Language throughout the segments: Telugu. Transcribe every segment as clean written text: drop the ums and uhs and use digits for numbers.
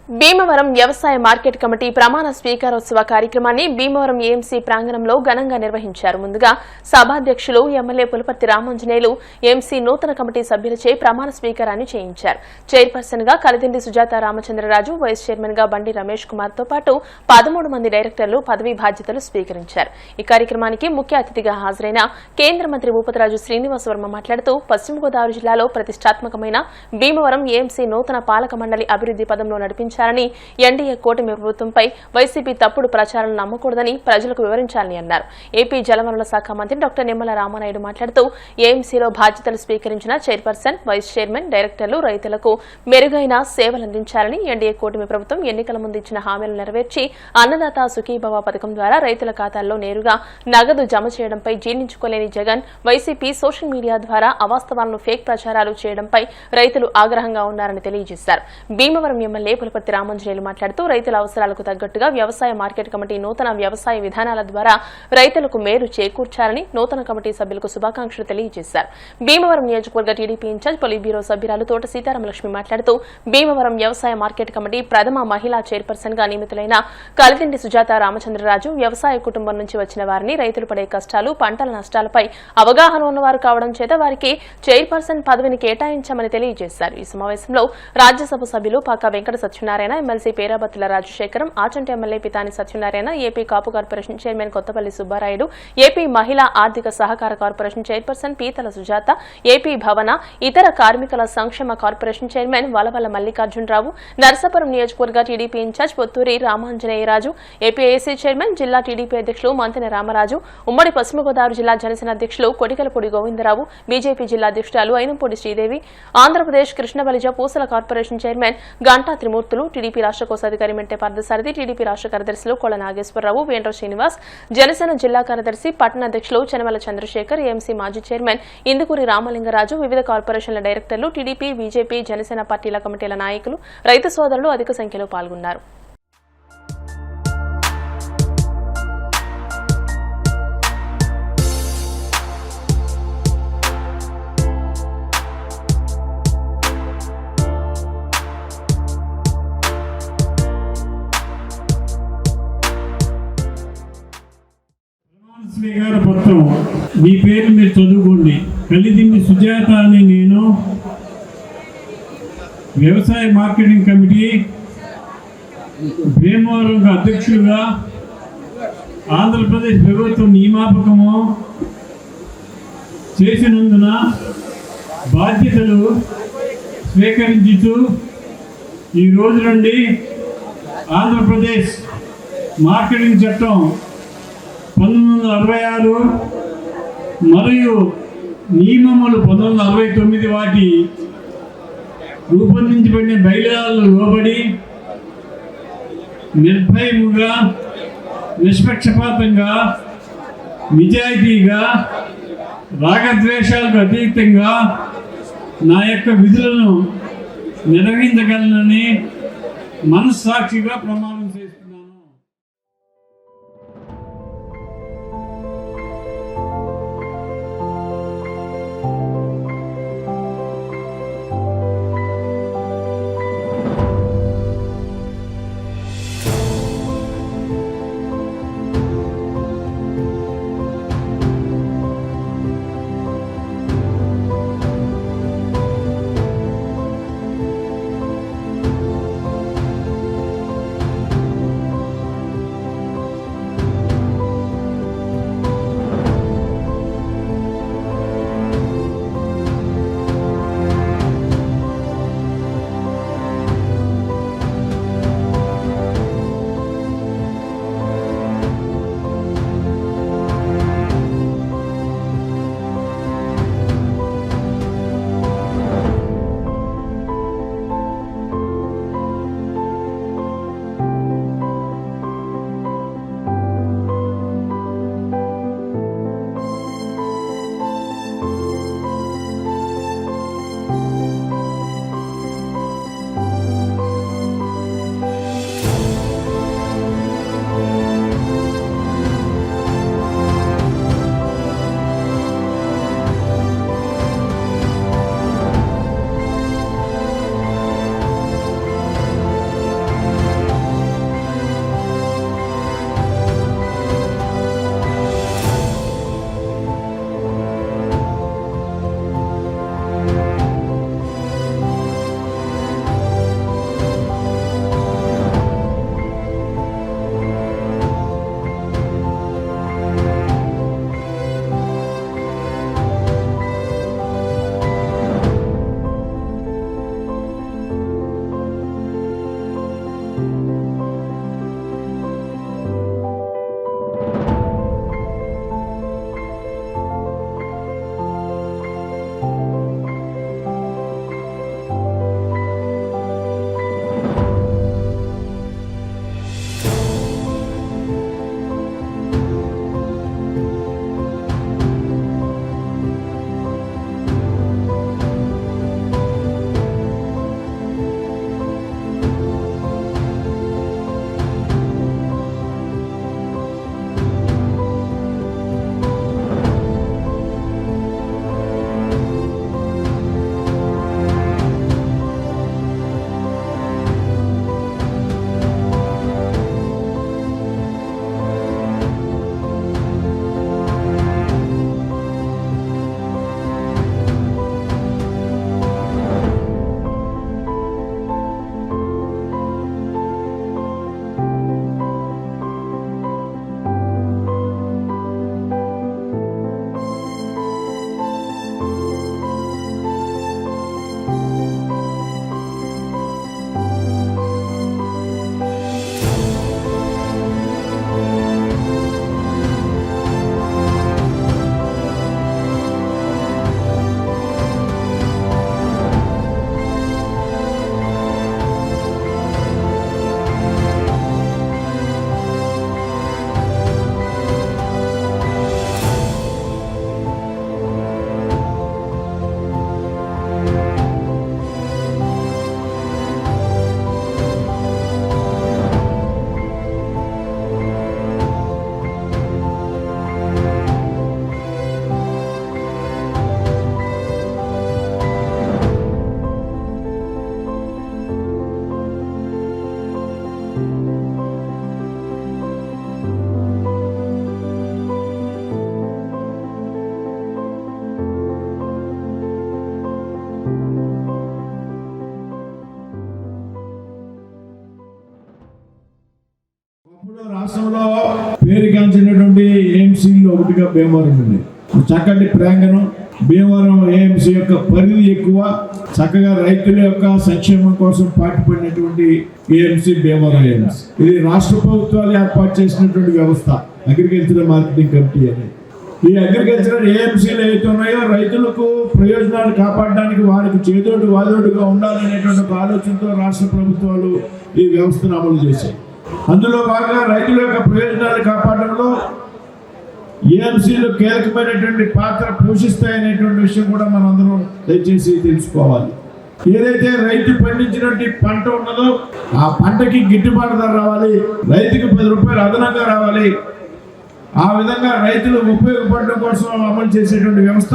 భీమవరం వ్యవసాయ మార్కెట్ కమిటీ ప్రమాణ స్వీకారోత్సవ కార్యక్రమాన్ని భీమవరం ఏఎంసీ ప్రాంగణంలో ఘనంగా నిర్వహించారు. ముందుగా సభాధ్యక్షులు ఎమ్మెల్యే పులపర్తి రామాంజనేయులు ఏఎంసీ నూతన కమిటీ సభ్యులచే ప్రమాణ స్వీకారాన్ని చేయించారు. చైర్పర్సన్ గా కలిదిండి సుజాత రామచంద్రరాజు, వైస్ చైర్మన్ గా బండి రమేష్ కుమార్ తో పాటు 13 మంది డైరెక్టర్లు పదవీ బాధ్యతలు స్వీకరించారు. ఈ కార్యక్రమానికి ముఖ్య అతిథిగా హాజరైన కేంద్ర మంత్రి భూపతిరాజు శ్రీనివాస్ వర్మ మాట్లాడుతూ పశ్చిమ గోదావరి జిల్లాలో ప్రతిష్టాత్మకమైన భీమవరం ఏఎంసీ నూతన పాలక మండలి అభివృద్ధి పదంలో నడిపించారు. ఎన్డీఏ కూటమి ప్రభుత్వంపై వైసీపీ తప్పుడు ప్రచారాలను నమ్మకూడదని ప్రజలకు వివరించాలని అన్నారు. ఏపీ జలవనరుల శాఖ మంత్రి డాక్టర్ నిమ్మల రామానాయుడు మాట్లాడుతూ ఏఎంసీలో బాధ్యతలు స్వీకరించిన చైర్పర్సన్, వైస్ చైర్మన్, డైరెక్టర్లు రైతులకు మెరుగైన సేవలందించాలని, ఎన్డీఏ కూటమి ప్రభుత్వం ఎన్నికల ముందు ఇచ్చిన హామీలను నెరవేర్చి అన్నదాత సుఖీభవ పథకం ద్వారా రైతుల ఖాతాల్లో నేరుగా నగదు జమ చేయడంపై జీర్ణించుకోలేని జగన్, వైసీపీ సోషల్ మీడియా ద్వారా అవాస్తవాలను ఫేక్ ప్రచారాలు చేయడంపై రైతులు ఆగ్రహంగా ఉన్నారని తెలియజేశారు. భీమవరం ఎమ్మెల్యే పులపర్తి రామాంజనేయులు మాట్లాడుతూ రైతుల అవసరాలకు తగ్గట్టుగా వ్యవసాయ మార్కెట్ కమిటీ నూతన వ్యవసాయ విధానాల ద్వారా రైతులకు మేలు చేకూర్చారని నూతన కమిటీ సభ్యులకు శుభాకాంక్షలు తెలియజేశారు. భీమవరం నియోజకవర్గ టీడీపీ ఇన్ఛార్జ్ పొలిట్ బ్యూరో సభ్యురాలు తోట సీతారామలక్ష్మి మాట్లాడుతూ భీమవరం వ్యవసాయ మార్కెట్ కమిటీ ప్రథమ మహిళా చైర్పర్సన్ గా నియమితులైన కలిదిండి సుజాత రామచంద్రరాజు వ్యవసాయ కుటుంబం నుంచి వచ్చిన వారిని రైతులు పడే కష్టాలు, పంటల నష్టాలపై అవగాహన ఉన్నవారు కావడం చేత వారికి చైర్పర్సన్ పదవిని కేటాయించామని తెలియజేశారు. ఈ సమావేశంలో రాజ్యసభ సభ్యులు Paka Venkata Satyanarayana, MLC Perabathula Rajasekharam, Achanta MLA Pithani Satyanarayana, AP Kapu corporation chairman Kothapalli Subbarayudu, AP మహిళా ఆర్థిక సహకార కార్పొరేషన్ చైర్పర్సన్ పీతల సుజాత, ఏపీ భవన ఇతర కార్మికుల సంక్షేమ కార్పొరేషన్ చైర్మన్ వలవల మల్లికార్జునరావు, నర్సాపురం నియోజకవర్గ TDP incharge Pothuri Ramanjaneya Raju, APIC chairman, జిల్లా టీడీపీ అధ్యక్షులు మంతెన రామరాజు, ఉమ్మడి పశ్చిమ గోదావరి జిల్లా జనసేన అధ్యక్షులు కొడికలపూడి గోవిందరావు, బీజేపీ జిల్లా అధ్యక్షురాలు అయినంపూడి శ్రీదేవి, ఆంధ్రప్రదేశ్ కృష్ణబలిజ పూసల కార్పొరేషన్ చైర్మన్ గంటా త్రిమూర్తులు, టీడీపీ రాష్ట్ర కోశాధికారి మెంటే పార్థసారథి, టీడీపీ రాష్ట్ర కార్యదర్శులు కొల నాగేశ్వరరావు, వేండ్ర శ్రీనివాస్, జనసేన జిల్లా కార్యదర్శి పట్టణ అధ్యక్షులు చెనమల చంద్రశేఖర్, ఏఎంసీ మాజీ చైర్మన్ ఇందుకూరి రామలింగరాజు, వివిధ కార్పొరేషన్ల డైరెక్టర్లు, టీడీపీ, బీజేపీ, జనసేన పార్టీల కమిటీల నాయకులు, రైతు సోదరులు అధిక సంఖ్యలో పాల్గొన్నారు. స్వీకార పత్రం మీ పేరు మీరు చదువుకోండి. కలిదిండి సుజాత అని నేను వ్యవసాయ మార్కెటింగ్ కమిటీ భీమవరం అధ్యక్షులుగా ఆంధ్రప్రదేశ్ ప్రభుత్వం నియామకము చేసినందున బాధ్యతలు స్వీకరించుతూ ఈ రోజు నుండి ఆంధ్రప్రదేశ్ మార్కెటింగ్ చట్టం 1966 మరియు నియమములు 1969 వాటి రూపొందించబడిన బైలాలకు లోబడి నిర్భయముగా, నిష్పక్షపాతంగా, నిజాయితీగా, రాగద్వేషాలకు అతీతంగా నా యొక్క విధులను నిర్వహించగలనని మనస్సాక్షిగా ప్రమాణం చేస్తున్నాను. రాష్ట్రంలో పేరుగాంచినటువంటి ఏఎంసీలో ఒకటిగా భీమవరం ఉంది. చక్కటి ప్రాంగణం, భీమవరం ఏఎంసీ యొక్క పరిధి ఎక్కువ, చక్కగా రైతుల యొక్క సంక్షేమం కోసం పాటుపడినటువంటి ఏఎంసీ భీమవరం ఏఎంసీ. ఇది రాష్ట్ర ప్రభుత్వాలు ఏర్పాటు చేసినటువంటి వ్యవస్థ, అగ్రికల్చరల్ మార్కెటింగ్ కమిటీ అనేది. ఈ అగ్రికల్చరల్ ఏఎంసీలు ఏవైతే ఉన్నాయో రైతులకు ప్రయోజనాలు కాపాడడానికి వారికి చేదోడు వాదోడుగా ఉండాలనేటువంటి ఒక ఆలోచనతో రాష్ట్ర ప్రభుత్వాలు ఈ వ్యవస్థను అమలు చేశాయి. అందులో భాగంగా రైతుల యొక్క ప్రయోజనాలు కాపాడడంలో ఏఎంసీలు కీలకమైనటువంటి పాత్ర పోషిస్తాయనేటువంటి విషయం కూడా మనందరం దయచేసి తెలుసుకోవాలి. ఏదైతే రైతు పండించినటువంటి పంట ఉన్నదో ఆ పంటకి గిట్టుబాటు ధర రావాలి, రైతుకి 10 రూపాయలు అదనంగా రావాలి. ఆ విధంగా రైతులు ఉపయోగపడడం కోసం అమలు చేసేటువంటి వ్యవస్థ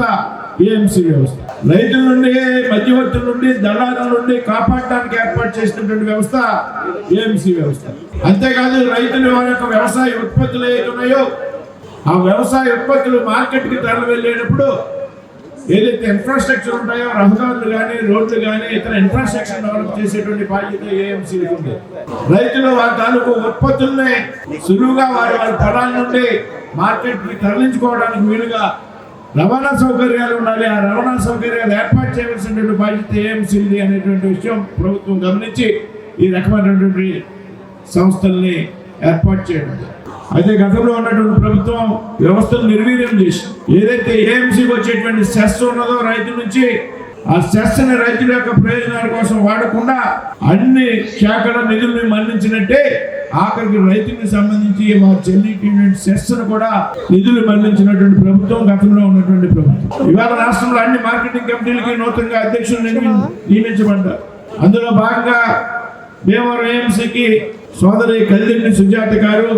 ఏఎంసీ వ్యవస్థ. రైతుల నుండి, మధ్యవర్తుల నుండి, దళారుల నుండి కాపాడడానికి ఏర్పాటు చేసినటువంటి వ్యవస్థ ఏఎంసీ వ్యవస్థ. అంతేకాదు రైతులు వారి యొక్క వ్యవసాయ ఉత్పత్తులు ఏవైతే ఉన్నాయో ఆ వ్యవసాయ ఉత్పత్తులు మార్కెట్కి తరలి వెళ్ళేటప్పుడు ఏదైతే ఇన్ఫ్రాస్ట్రక్చర్ ఉంటాయో, రహదారులు కానీ, రోడ్లు కానీ, ఇతర ఇన్ఫ్రాస్ట్రక్చర్ డెవలప్ చేసేటువంటి బాధ్యత ఏఎంసీ ఉంది. రైతులు వారి తాలూకు ఉత్పత్తుల్ని సులువుగా వారి పొలాల నుండి మార్కెట్కి తరలించుకోవడానికి వీలుగా రవాణా సౌకర్యాలు ఉండాలి. ఆ రవాణా సౌకర్యాలు ఏర్పాటు చేయవలసినటువంటి బాధ్యత ఏఎంసీది అనేటువంటి విషయం ప్రభుత్వం గమనించి ఈ రకమైనటువంటి సంస్థల్ని ఏర్పాటు చేయడం. అయితే గతంలో ఉన్నటువంటి ప్రభుత్వం వ్యవస్థను నిర్వీర్యం చేసి ఏదైతే ఏఎంసీకి వచ్చేటువంటి సెస్ ఉన్నదో రైతుల నుంచి, ఆ సెస్ ని రైతుల యొక్క ప్రయోజనాల కోసం వాడకుండా అన్ని శాఖల నిధులను మళ్లించినట్టే ఆఖరికి రైతులకు సంబంధించి వారు చెల్లించేటువంటి సెస్ ను కూడా నిధులు మళ్లించినటువంటి ప్రభుత్వం గతంలో ఉన్నటువంటి ప్రభుత్వం. ఇవాళ రాష్ట్రంలో అన్ని మార్కెటింగ్ కమిటీలకి నూతనంగా అధ్యక్షులు నియమించబడ్డారు. అందులో భాగంగా భీమవరం ఏఎంసీకి సోదరి కల్లిండి సుజాత గారు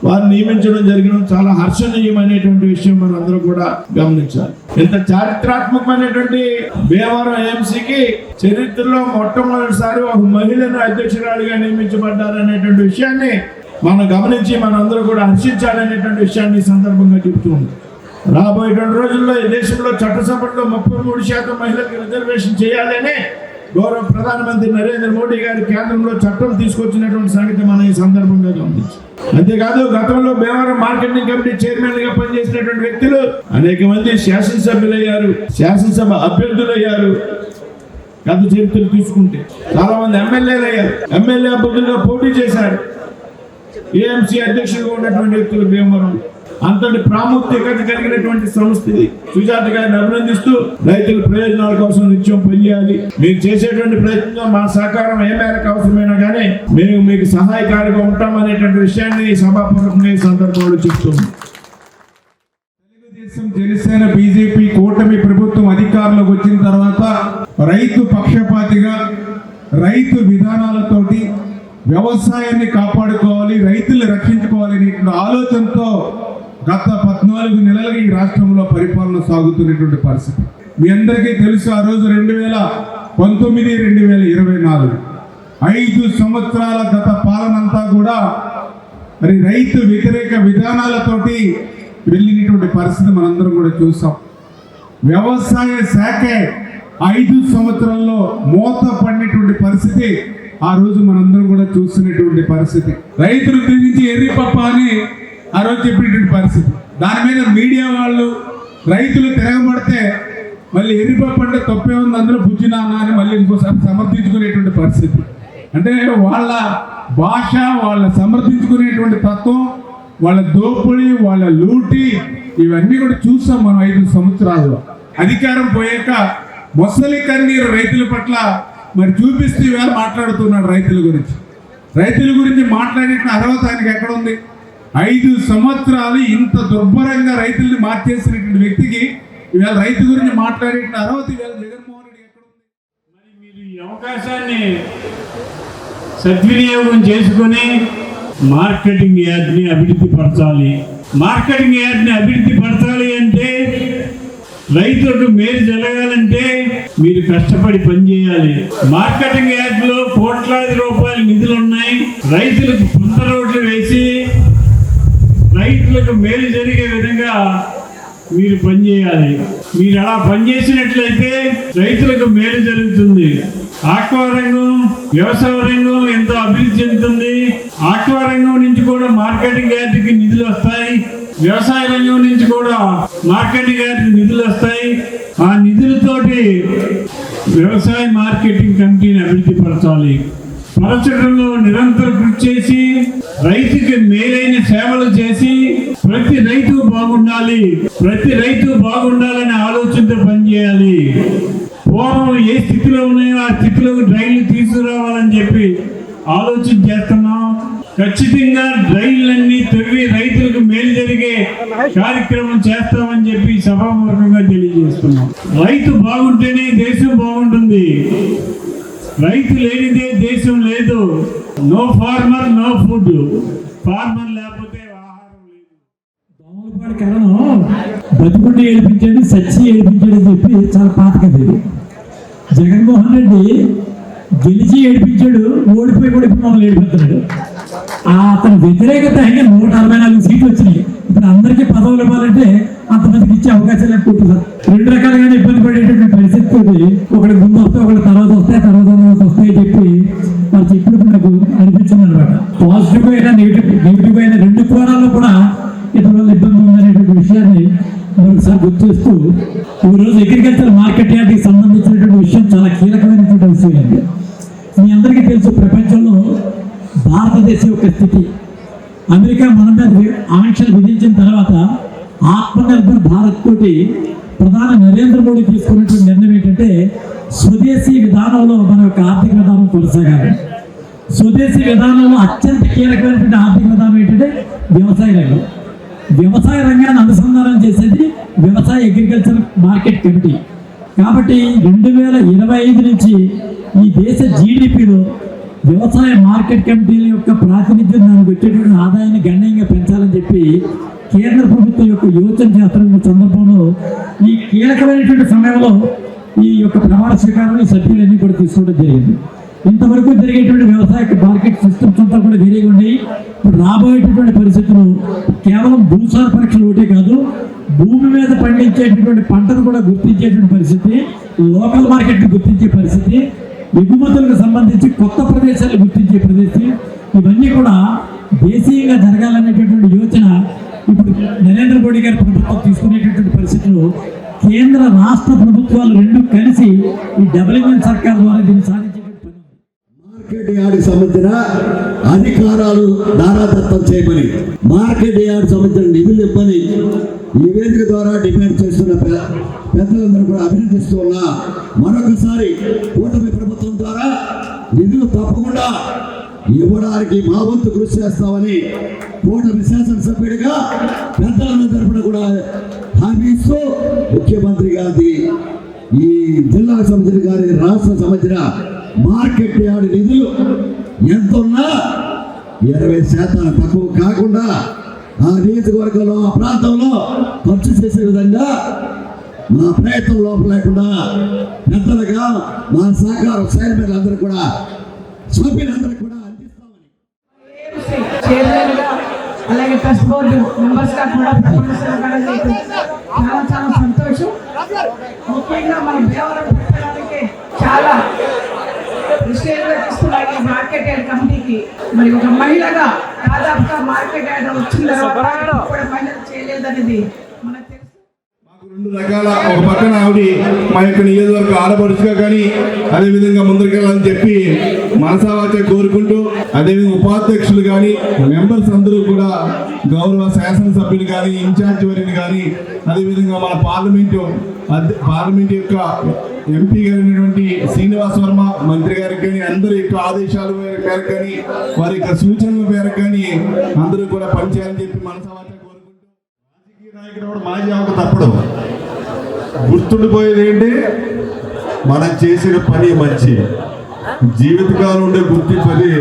వారిని నియమించడం జరిగిన చాలా హర్షణీయమైనటువంటి విషయం మనం అందరూ కూడా గమనించాలి. ఇంత చారిత్రాత్మకమైనటువంటి భీమవరం ఏఎంసీకి చరిత్రలో మొట్టమొదటిసారి ఒక మహిళను అధ్యక్షురాలిగా నియమించబడ్డారనేటువంటి విషయాన్ని మనం గమనించి మనందరూ కూడా హర్షించాలనేటువంటి విషయాన్ని ఈ సందర్భంగా చెబుతుంది. రాబోయేటువంటి రోజుల్లో ఈ దేశంలో చట్టసభల్లో 33% మహిళలకు రిజర్వేషన్ చేయాలని గౌరవ ప్రధానమంత్రి నరేంద్ర మోడీ గారి కేంద్రంలో చట్టం తీసుకొచ్చినటువంటి సంగతి మనం ఈ సందర్భంగా గమనించాం. అంతేకాదు గతంలో భీమవరం మార్కెటింగ్ కమిటీ చైర్మన్ గా పనిచేసినటువంటి వ్యక్తులు అనేక మంది శాసనసభ్యులయ్యారు, శాసనసభ అభ్యర్థులయ్యారు. గత చరిత్రలు తీసుకుంటే చాలా మంది ఎమ్మెల్యేలు అయ్యారు, ఎమ్మెల్యే అభ్యర్థులుగా పోటీ చేశారు. ఏఎంసీ అధ్యక్షులుగా ఉన్నటువంటి వ్యక్తులు భీమవరం అంతటి ప్రాముఖ్యత కలిగినటువంటి సంస్థ ఇది. సుజాత గారిని అభినందిస్తూ రైతుల ప్రయోజనాల కోసం నిత్యం పనిచేయాలి. మీరు చేసేటువంటి ప్రయత్నంలో మా సహకారం ఏ మేరకు అవసరమైనా కానీ మేము మీకు సహాయకారిగా ఉంటామనేటువంటి విషయాన్ని సభాపూర్వకంగా ఈ సందర్భంలో చెప్తున్నాం. తెలుగుదేశం, జనసేన, బీజేపీ కూటమి ప్రభుత్వం అధికారంలోకి వచ్చిన తర్వాత రైతు పక్షపాతిగా, రైతు విధానాలతోటి వ్యవసాయాన్ని కాపాడుకోవాలి, రైతులు రక్షించుకోవాలనే ఆలోచనతో గత 14 నెలలుగా ఈ రాష్ట్రంలో పరిపాలన సాగుతున్నటువంటి పరిస్థితి మీ అందరికీ తెలుసు. ఆ రోజు 2019, 2024 5 సంవత్సరాల గత పాలనంతా కూడా మరి రైతు వ్యతిరేక విధానాలతోటి వెళ్ళినటువంటి పరిస్థితి మనందరం కూడా చూసాం. వ్యవసాయ శాఖ 5 సంవత్సరాల్లో మూత పడినటువంటి పరిస్థితి ఆ రోజు మనందరం కూడా చూస్తున్నటువంటి పరిస్థితి. రైతులు గురించి ఎర్రిపప్ప అని ఆ రోజు చెప్పినటువంటి పరిస్థితి. దాని మీద మీడియా వాళ్ళు రైతులు తిరగబడితే మళ్ళీ ఎర్రిపప్పు అంటే తప్పే ఉంది, అందులో బుజ్జినానా అని మళ్ళీ ఇంకోసారి సమర్థించుకునేటువంటి పరిస్థితి. అంటే వాళ్ళ భాష, వాళ్ళ సమర్థించుకునేటువంటి తత్వం, వాళ్ళ దోపిడీ, వాళ్ళ లూటి ఇవన్నీ కూడా చూస్తాం మనం 5 సంవత్సరాల్లో. అధికారం పోయాక మొసలి కన్నీరు రైతుల పట్ల మరి చూపిస్తూ ఇవాళ మాట్లాడుతున్నాడు రైతుల గురించి. రైతుల గురించి మాట్లాడే అర్హత ఆయనకి ఎక్కడ ఉంది? 5 సంవత్సరాలు ఇంత దుర్భరంగా రైతుల్ని మార్చేసినటువంటి వ్యక్తికి ఇవాళ రైతు గురించి మాట్లాడే అర్హత ఇవాళ జగన్మోహన్ రెడ్డి ఎక్కడ ఉంది? మరి మీరు ఈ అవకాశాన్ని సద్వినియోగం చేసుకొని మార్కెటింగ్ యార్డ్ని అభివృద్ధి పరచాలి. మార్కెటింగ్ యార్డ్ని అభివృద్ధి పరచాలి అంటే, రైతులకు మేలు జరగాలంటే మీరు కష్టపడి పనిచేయాలి. మార్కెటింగ్ యార్డ్లో కోట్లాది రూపాయల నిధులు ఉన్నాయి. రైతులకు సొంత రోడ్లు వేసి రైతులకు మేలు జరిగే విధంగా మీరు పనిచేయాలి. మీరు అలా పనిచేసినట్లయితే రైతులకు మేలు జరుగుతుంది. ఆక్వా రంగం, వ్యవసాయ రంగం ఎంతో అభివృద్ధి చెందుతుంది. ఆక్వా రంగం నుంచి కూడా మార్కెటింగ్ యార్డ్కి నిధులు వస్తాయి. వ్యవసాయ రంగం నుంచి కూడా మార్కెటింగ్ యార్డ్కి నిధులు వస్తాయి. ఆ నిధులతోటి వ్యవసాయ మార్కెటింగ్ కమిటీని అభివృద్ధి పరచడంలో నిరంతరం కృషి చేసి రైతుకి మేలైన సేవలు చేసి ప్రతి రైతు బాగుండాలనే ఆలోచనతో పనిచేయాలి. పూర్వం ఏ స్థితిలో ఉన్నాయో ఆ స్థితిలోకి డ్రైన్లు తీసుకురావాలని చెప్పి ఆలోచన చేస్తున్నాం. ఖచ్చితంగా డ్రైన్లన్నీ తవ్వి రైతులకు మేలు జరిగే కార్యక్రమం చేస్తామని చెప్పి సభాముఖంగా తెలియజేస్తున్నాం. రైతు బాగుంటేనే దేశం బాగుంటుంది. రైతు లేనిదే దేశం లేదు. No farmer no food. Farmer లేకపోతే ఆహారం లేదు. దోమలపాడు కారణం బతికుండి ఏడిపించాడు, సచ్చి ఏడిపించాడు అని చెప్పి చాలా పాత కథ ఇది. జగన్మోహన్ రెడ్డి గెలిచి ఏడిపించాడు, ఓడిపోయి కూడా ఇప్పుడు మమ్మల్ని ఏడిపిస్తున్నాడు. అతని వ్యతిరేకత 144 సీట్లు వచ్చినాయి. ఇప్పుడు అందరికీ పదవులు ఇవ్వాలంటే అంతమందికి ఇచ్చే అవకాశాలు ఎక్కువ. రెండు రకాలుగానే ఇబ్బంది పడేటువంటి పరిస్థితి ఒకటి ముందు వస్తే ఒకటి తర్వాత వస్తాయి చెప్పి వాళ్ళు చెప్పినప్పుడు నాకు అనిపించింది అనమాట. పాజిటివ్ అయినా నెగిటివ్ అయినా రెండు కోణాల్లో కూడా ఇతరుల వల్ల ఇబ్బంది ఉందనేటువంటి విషయాన్ని మరొకసారి గుర్తు చేస్తూ, ఈరోజు అగ్రికల్చర్ మార్కెట్ యార్డ్కి సంబంధించినటువంటి విషయం చాలా కీలకమైనటువంటి విషయం అండి. మీ అందరికీ తెలుసు, ప్రపంచంలో భారతదేశం యొక్క స్థితి. అమెరికా మన మీద ఆంక్షలు విధించిన తర్వాత ఆత్మనిర్భర్ భారత్ తోటి ప్రధాని నరేంద్ర మోడీ తీసుకున్నటువంటి నిర్ణయం ఏంటంటే స్వదేశీ విధానంలో మన యొక్క ఆర్థిక విధానం కొనసాగాలి. స్వదేశీ విధానంలో అత్యంత కీలకమైనటువంటి ఆర్థిక విధానం ఏంటంటే వ్యవసాయ రంగం. వ్యవసాయ రంగాన్ని అనుసంధానం చేసేది వ్యవసాయ అగ్రికల్చర్ మార్కెట్ కమిటీ. కాబట్టి 2025 నుంచి ఈ దేశ జీడిపిలో వ్యవసాయ మార్కెట్ కమిటీల యొక్క ప్రాతినిధ్యం దానికి వచ్చేటువంటి ఆదాయాన్ని గణనీయంగా పెంచాలని చెప్పి కేంద్ర ప్రభుత్వం యొక్క యోచన చేస్తున్న సందర్భంలో ఈ కీలకమైనటువంటి సమయంలో ఈ యొక్క ప్రమాణ స్వీకారాన్ని సభ్యులన్నీ కూడా తీసుకోవడం జరిగింది. ఇంతవరకు జరిగేటువంటి వ్యవసాయ మార్కెట్ సిస్టమ్స్ అంతా కూడా వేరేగా ఉన్నాయి. ఇప్పుడు రాబోయేటటువంటి పరిస్థితులు కేవలం భూసార పరీక్షలు ఒకటే కాదు, భూమి మీద పండించేటటువంటి పంటను కూడా గుర్తించేటువంటి పరిస్థితి, లోకల్ మార్కెట్ని గుర్తించే పరిస్థితి, ఎగుమతులకు సంబంధించి కొత్త ప్రదేశాలు గుర్తించే పరిస్థితి, ఇవన్నీ కూడా దేశీయంగా జరగాలనేటటువంటి యోచన ఇప్పుడు నరేంద్ర మోడీ గారి ప్రభుత్వం తీసుకునేటటువంటి పరిస్థితులు కేంద్ర రాష్ట్ర ప్రభుత్వాలు రెండు కలిసి ఈ డెవలప్మెంట్ సర్కార్ ద్వారా దీన్ని సాధించేటువంటి మార్కెట్ యార్డ్ సంబంధించిన అధికారాలు దారాదత్తం చేయమని, మార్కెట్ యార్డ్ సంబంధించిన నిధులు ఇవ్వని ఈ వేదిక ద్వారా డిమాండ్ చేస్తున్న పెద్దలందరూ కూడా అభినందిస్తూ ఉన్నా. మరొకసారి కూటమి ప్రభుత్వం ద్వారా నిధులు తప్పకుండా ఇవ్వడానికి మా వంతు కృషి చేస్తామని కూటమి శాసనసభ్యుడిగా పెద్దలందరి తరఫున కూడా హామీ ఇస్తూ ముఖ్యమంత్రి గారి ఈ జిల్లాకు సంబంధించిన గారి రాష్ట్ర సంబంధించిన మార్కెట్ యార్డ్ నిధులు ఎంత ఉన్నా 20% తక్కువ కాకుండా ఆ నియోజకవర్గంలో ఆ ప్రాంతంలో ఖర్చు చేసే విధంగా మా ప్రయత్నం లోపల లేకుండా పెద్దలుగా మా సహకారం సైన్యులందరూ కూడా సభ్యులందరూ కూడా అందిస్తామని, అలాగే ట్రస్ట్ బోర్డు మెంబర్స్ గా కూడా చాలా చాలా సంతోషం. ముఖ్యంగా మన భీమవరం పెట్టడానికి చాలా విషయంగా తీసుకున్నారు ఈ మార్కెట్ యార్డ్ కమిటీకి. మరి ఒక మహిళగా దాదాపుగా మార్కెట్ యార్డ్ వచ్చిన తర్వాత కూడా మహిళలు చేయలేదనేది మనకు తెలుసు. మాకు రెండు రకాల, ఒక పక్కన ఆవిడ మా యొక్క నియోజకవర్గ ఆడపడుచుగా కానీ అదేవిధంగా ముందరికెళ్ళాలని చెప్పి మనసావాచ కోరుకుంటూ, అదేవిధంగా ఉపాధ్యక్షులు కానీ మెంబర్స్ అందరూ కూడా గౌరవ శాసనసభ్యులు కానీ ఇన్ఛార్జ్ వర్యులు కానీ అదేవిధంగా మన పార్లమెంట్ యొక్క ఎంపీ గారైనటువంటి శ్రీనివాస్ వర్మ మంత్రి గారికి కానీ అందరి యొక్క ఆదేశాల మేరకు కానీ వారి యొక్క సూచనల మేరకు కానీ అందరూ కూడా పనిచేయాలని చెప్పి మనసావాచ కోరుకుంటూ, రాజకీయ నాయకుడు కూడా మాజీ అవక తప్పడు. గుర్తుండిపోయేది ఏంటి, మనం చేసిన పని మంచి జీవితకాలం ఉండే గుర్తింపు అది.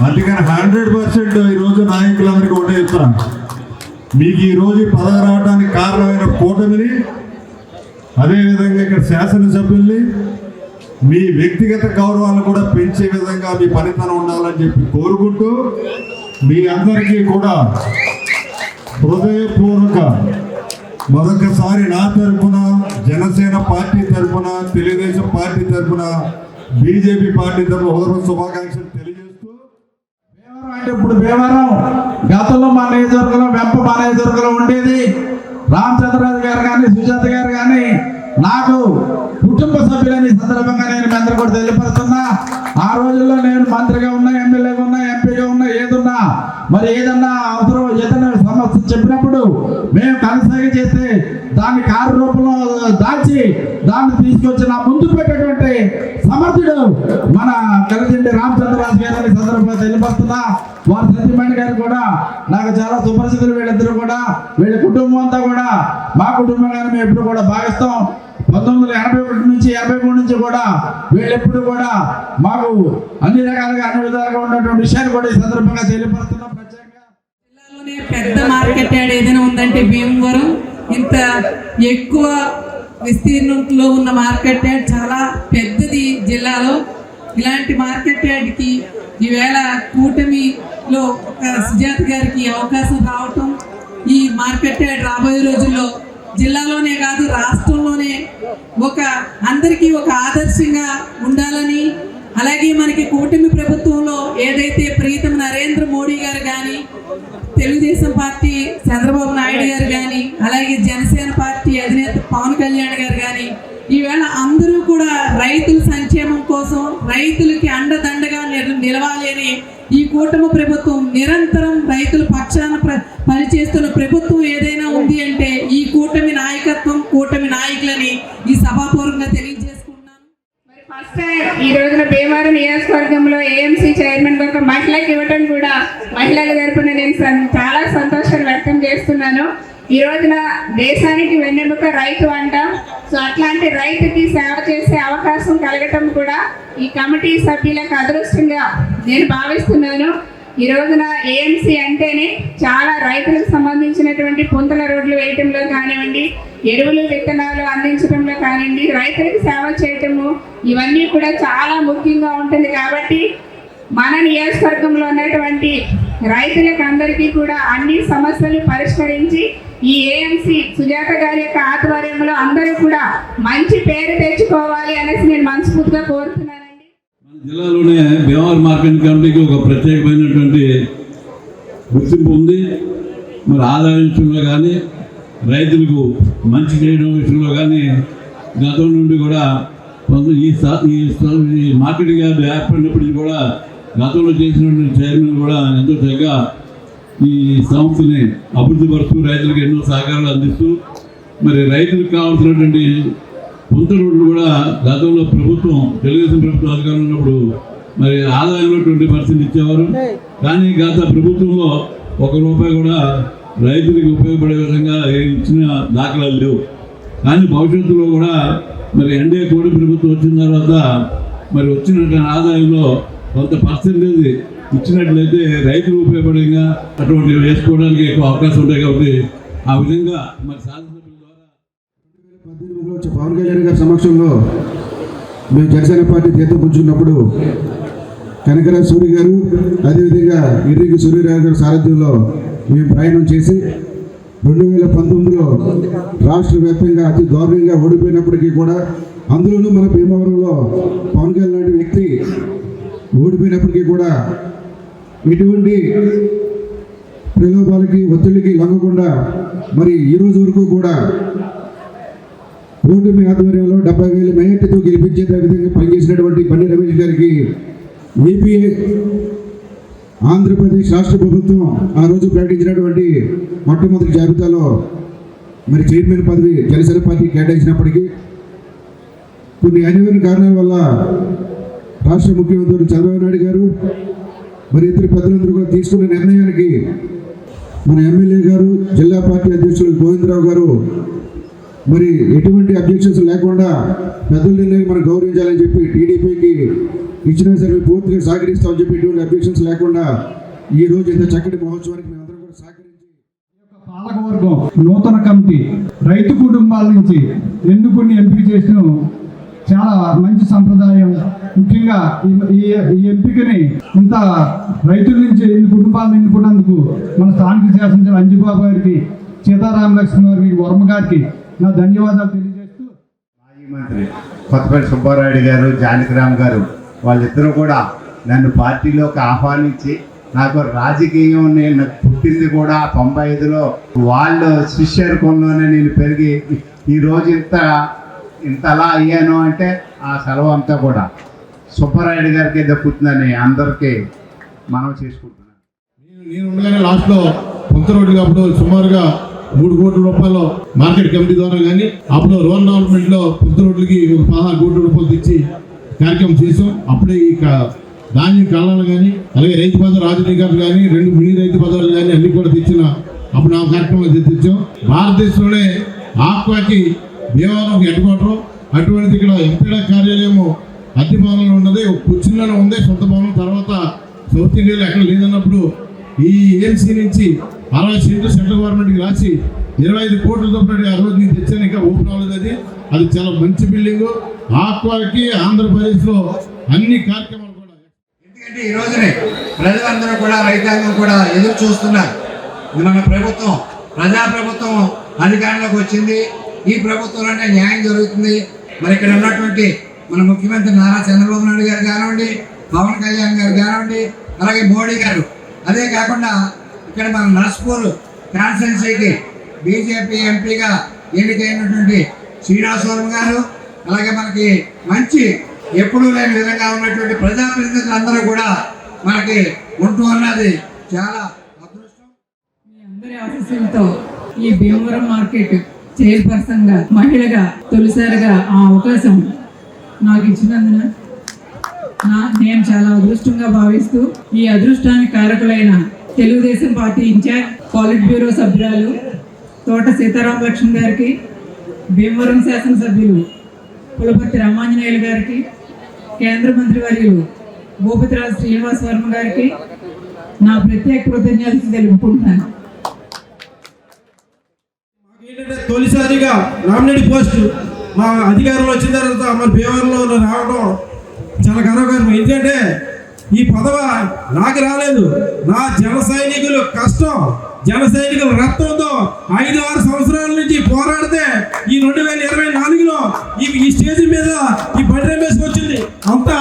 అందుకని 100% ఈరోజు నాయకులందరికీ ఉండే చెప్తున్నాను, మీకు ఈరోజు పదవి రావడానికి కారణమైన కూటమిని, అదేవిధంగా ఇక్కడ శాసనసభ్యుల్ని, మీ వ్యక్తిగత గౌరవాలను కూడా పెంచే విధంగా మీ పనితనం ఉండాలని చెప్పి కోరుకుంటూ, మీ అందరికీ కూడా హృదయపూర్వక మరొకసారి నా తరఫున, జనసేన పార్టీ తరఫున, తెలుగుదేశం పార్టీ తరఫున బీజేపీ పార్టీ తరఫున హృదయపూర్వక శుభాకాంక్షలు తెలియజేస్తూ, భీమవరం అంటే ఇప్పుడు భీమవరం గతంలో మా నియోజకవర్గంలో వెంప మా నియోజకవర్గంలో ఉండేది. రామచంద్రరాజు గారు కానీ సుజాత గారు కానీ నాకు కుటుంబ సభ్యులని సందర్భంగా నేను మీ అందరూ కూడా తెలియపరుస్తున్నా. ఆ రోజుల్లో నేను మంత్రిగా ఉన్నా, ఎమ్మెల్యేగా ఉన్నా, ఎంపీగా ఉన్నా, ఏదున్నా మరి ఏదన్నా అవసరం ఏదైనా సమస్య చెప్పినప్పుడు మేము కనసాగి చేస్తే దాన్ని కార్యరూపంలో దాచి దాన్ని తీసుకొచ్చి నా ముందు పెట్టేటువంటి సమర్థుడు మన కలిసిండి రామచంద్రరాజు గారిని సందర్భంగా తెలియపరుస్తున్నా. వారి సత్యమణి గారు కూడా నాకు చాలా సుపరిచితులు. వీళ్ళిద్దరు కూడా వీళ్ళ కుటుంబం అంతా కూడా మా కుటుంబంగానే మేము ఎప్పుడు కూడా భావిస్తాం. 1981 నుంచి 83 నుంచి కూడా వీళ్ళెప్పుడు కూడా మాకు అన్ని రకాలుగా అన్ని విధాలుగా ఉన్నటువంటి విషయాన్ని కూడా ఈ సందర్భంగా తెలియపరుస్తున్నాం. ప్రత్యేకంగా జిల్లాలోనే పెద్ద మార్కెట్ యార్డ్ ఏదైనా ఉందంటే భీమవరం. ఇంత ఎక్కువ విస్తీర్ణంలో ఉన్న మార్కెట్ యార్డ్ చాలా పెద్దది జిల్లాలో. ఇలాంటి మార్కెట్ యార్డ్కి ఈవేళ కూటమిలో ఒక సుజాత గారికి అవకాశం రావటం, ఈ మార్కెట్ యార్డ్ రాబోయే రోజుల్లో జిల్లాలోనే కాదు రాష్ట్రంలోనే అందరికీ ఒక ఆదర్శంగా ఉండాలని, అలాగే మనకి కూటమి ప్రభుత్వంలో ఏదైతే ప్రీతం నరేంద్ర మోడీ గారు కానీ, తెలుగుదేశం పార్టీ చంద్రబాబు నాయుడు గారు కానీ, అలాగే జనసేన పార్టీ అధినేత పవన్ కళ్యాణ్ గారు కానీ ఈవేళ అందరూ కూడా రైతుల సంక్షేమం కోసం రైతులకి అండదండగా నిలవాలి అని ఈ కూటమి ప్రభుత్వం నిరంతరం రైతుల పక్షాన పనిచేస్తున్న ప్రభుత్వం ఏదైనా ఉంది అంటే ఈ కూటమి నాయకత్వం, కూటమి నాయకులని ఈ సభాపూర్వకంగా తెలియజేసుకుంటున్నాను. మరి ఫస్ట్ టైం ఈ రోజున భీమవరం నియోజకవర్గంలో ఏఎంసీ చైర్మన్ గా ఒక మహిళకి ఇవ్వటం కూడా మహిళల తరపున నేను చాలా సంతోషాన్ని వ్యక్తం చేస్తున్నాను. ఈ రోజున దేశానికి వెన్నెముక రైతు అంటాం. సో అట్లాంటి రైతుకి సేవ చేసే అవకాశం కలగటం కూడా ఈ కమిటీ సభ్యులకు అదృష్టంగా నేను భావిస్తున్నాను. ఈ రోజున ఏఎంసీ అంటేనే చాలా రైతులకు సంబంధించినటువంటి పుంతల రోడ్లు వేయటంలో కానివ్వండి, ఎరువులు విత్తనాలు అందించడంలో కానివ్వండి, రైతులకు సేవ చేయటము ఇవన్నీ కూడా చాలా ముఖ్యంగా ఉంటుంది. కాబట్టి మన నియోజకవర్గంలో ఉన్నటువంటి రైతులకు అందరికీ కూడా అన్ని సమస్యలు పరిష్కరించి ఈ ఏఎంసీ సుజాత గారి యొక్క ఆధ్వర్యంలో అందరూ కూడా మంచి పేరు తెచ్చుకోవాలి అనేసి నేను మనస్ఫూర్తిగా కోరుతున్నానండి. మన జిల్లాలోనే భీమవరం మార్కెట్ కమిటీకి ఒక ప్రత్యేకమైనటువంటి గుర్తింపు ఉంది. మరి ఆదాయం విషయంలో కానీ, రైతులకు మంచి చేయడం విషయంలో కానీ గతం నుండి కూడా ఈ మార్కెటింగ్ యార్డ్ ఏర్పడినప్పటికీ కూడా గతంలో చేసినటువంటి చైర్మన్ కూడా ఎంతో చక్కగా ఈ సంస్థని అభివృద్ధి పరుస్తూ రైతులకు ఎన్నో సహకారాలు అందిస్తూ మరి రైతులకు కావాల్సినటువంటి పుంత రోడ్లు కూడా గతంలో ప్రభుత్వం తెలుగుదేశం ప్రభుత్వం అధికారంలో ఉన్నప్పుడు మరి ఆదాయంలో 20% ఇచ్చేవారు. కానీ గత ప్రభుత్వంలో ₹1 కూడా రైతులకు ఉపయోగపడే విధంగా ఇచ్చిన దాఖలాలు లేవు. కానీ భవిష్యత్తులో కూడా మరి ఎన్డీఏ కూటమి ప్రభుత్వం వచ్చిన తర్వాత మరి వచ్చిన ఆదాయంలో కొంత పర్సెంటేజ్ ఇచ్చినట్లయితే రైతులు ఉపయోగపడంగా అటువంటి వేసుకోవడానికి ఎక్కువ అవకాశం ఉంటాయి. కాబట్టి ఆ విధంగా మరి శాసనసభ్యుల ద్వారా 2018లో పవన్ కళ్యాణ్ గారి సమక్షంలో మేము జనసేన పార్టీ తీర్థం పుచ్చుకున్నప్పుడు కనకరాజు సూర్య గారు, అదేవిధంగా ఇర్రికి సూర్యరావు గారి సారథ్యంలో మేము ప్రయాణం చేసి 2019లో రాష్ట్ర వ్యాప్తంగా అతి దారుణంగా ఓడిపోయినప్పటికీ కూడా, అందులోనూ మన భీమవరంలో పవన్ కళ్యాణ్ లాంటి వ్యక్తి ఓడిపోయినప్పటికీ కూడా ఎటువంటి ప్రలోభాలకి ఒత్తిడికి లొంగకుండా మరి ఈ రోజు వరకు కూడా కూటమి ఆధ్వర్యంలో 70,000 మెజార్టీతో గెలిపించే విధంగా పనిచేసినటువంటి బండి రమేష్ గారికి ఏపీ ఆంధ్రప్రదేశ్ రాష్ట్ర ప్రభుత్వం ఆ రోజు ప్రకటించినటువంటి మొట్టమొదటి జాబితాలో మరి చైర్మన్ పదవి జనసేన పార్టీ కేటాయించినప్పటికీ కొన్ని అనివార్య కారణాల వల్ల రాష్ట్ర ముఖ్యమంత్రి చంద్రబాబు నాయుడు గారు మరి ఇతర పెద్దలందరూ కూడా తీసుకున్న నిర్ణయానికి మన ఎమ్మెల్యే గారు, జిల్లా పార్టీ అధ్యక్షులు గోవిందరావు గారు మరి ఎటువంటి అబ్జెక్షన్స్ లేకుండా పెద్దల నిర్ణయం మనం గౌరవించాలని చెప్పి టీడీపీకి ఇచ్చినా సరే పూర్తిగా సహకరిస్తామని చెప్పి ఎటువంటి అబ్జెక్షన్స్ లేకుండా ఈ రోజు ఇంత చక్కటి మహోత్సవానికి మేమందరం కూడా సహకరించి పాలకవర్గం నూతన కమిటీ రైతు కుటుంబాల నుంచి ఎన్నుకుని ఎంపిక చేసిన చాలా మంచి సంప్రదాయం. ముఖ్యంగా ఈ ఎంపికని ఇంత రైతుల నుంచి ఎన్ని కుటుంబాలను ఎన్నుకున్నందుకు మన స్థానిక శాసనసభ్యులు అంజుబాబు గారికి, సీతారామ లక్ష్మణ్ గారికి, వర్మ గారికి నా ధన్యవాదాలు తెలియజేస్తూ, మాజీ మంత్రి కొత్తపల్లి సుబ్బారాయుడు గారు, జానకిరామ్ గారు, వాళ్ళిద్దరూ కూడా నన్ను పార్టీలోకి ఆహ్వానించి నాకు రాజకీయం నేను పుట్టింది కూడా 95లో వాళ్ళ శిష్యర్కంలోనే నేను పెరిగి ఈరోజు ఇంతలా అయ్యాను అంటే ఆ సెలవు అంతా కూడా సుబ్బారాయుడు గారికి దక్కుతుందని అందరికీ మనం చేసుకుంటున్నాను. నేను ఉండగానే లాస్ట్లో కొంత రోడ్డు అప్పుడు సుమారుగా 3 కోట్ల రూపాయలు మార్కెట్ కమిటీ ద్వారా కానీ అప్పుడు రూరల్ డెవలప్మెంట్లో కొంత రోడ్లకి 16 కోట్ల రూపాయలు తెచ్చి కార్యక్రమం చేసాం. అప్పుడే ఈ ధాన్యం కళ్ళాలు కానీ అలాగే రైతు బజార్ రాజనీకాలు కానీ 2 మినీ రైతు బజార్లు కానీ అన్ని కూడా తెచ్చిన అప్పుడు ఆ కార్యక్రమాలు తెచ్చాం. భారతదేశంలోనే ఆక్వాకి భీమవరం హెడ్ క్వార్టర్, అటువంటిది ఇక్కడ ఎంపీడ కార్యాలయం అద్దె భవనంలో ఉన్నది, కూర్చున్నాను ఉంది సొంత భవనం. తర్వాత సౌత్ ఇండియాలో ఎక్కడ లేదన్నప్పుడు ఈ ఏఎంసీ నుంచి 60 సెంట్లు సెంట్రల్ గవర్నమెంట్కి రాసి 25 కోట్లతో ఆ రోజు నేను తెచ్చాను. ఇంకా ఓపెన్ అవ్వలేదు. అది చాలా మంచి బిల్డింగ్. ఆక్వాకి ఆంధ్రప్రదేశ్లో అన్ని కార్యక్రమాలు కూడా, ఎందుకంటే ఈ రోజునే ప్రజలందరూ కూడా రైతాంగం కూడా ఎదురు చూస్తున్నారు. ఇది మన ప్రభుత్వం, ప్రజాప్రభుత్వం అధికారంలోకి వచ్చింది. ఈ ప్రభుత్వంలోనే న్యాయం జరుగుతుంది. మరి ఇక్కడ ఉన్నటువంటి మన ముఖ్యమంత్రి నారా చంద్రబాబు నాయుడు గారు కానివ్వండి, పవన్ కళ్యాణ్ గారు కానివ్వండి, అలాగే మోడీ గారు, అదే కాకుండా ఇక్కడ మన నర్స్పూర్ కాన్స్టిట్యున్సీకి బీజేపీ ఎంపీగా ఎన్నికైనటువంటి శ్రీనివాసవరం గారు, అలాగే మనకి మంచి ఎప్పుడూ లేని విధంగా ఉన్నటువంటి ప్రజాప్రతినిధులు అందరూ కూడా మనకి ఉంటూ ఉన్నది చాలా అదృష్టం. మీ అందరి ఆశీస్సులతో ఈ భీమవరం మార్కెట్ చైర్పర్సన్గా మహిళగా తొలిసారిగా ఆ అవకాశం నాకు ఇచ్చినందున నేను చాలా అదృష్టంగా భావిస్తూ ఈ అదృష్టానికి కారకులైన తెలుగుదేశం పార్టీ ఇన్ఛార్జ్ పాలిట్ బ్యూరో సభ్యురాలు తోట సీతారాం లక్ష్మణ్ గారికి, భీమవరం శాసనసభ్యులు పులపర్తి రామాంజనేయులు గారికి, కేంద్ర మంత్రి వర్యులు భూపతిరాజు శ్రీనివాస్ వర్మ గారికి నా ప్రత్యేక కృతజ్ఞతలు తెలుపుకుంటున్నాను. తొలిసారిగా నామినేట్ పోస్ట్ మా అధికారంలో వచ్చిన తర్వాత మన భీమవరంలో రావడం చాలా గర్వకారణం. ఎందుకంటే ఈ పదవి నాకు రాలేదు, నా జన సైనికులు కష్టం, జన సైనికుల రక్తంతో 5-6 సంవత్సరాల నుంచి పోరాడితే ఈ 2024లో ఈ స్టేజ్ మీద ఈ బండి రమేష్ వచ్చింది. అంతా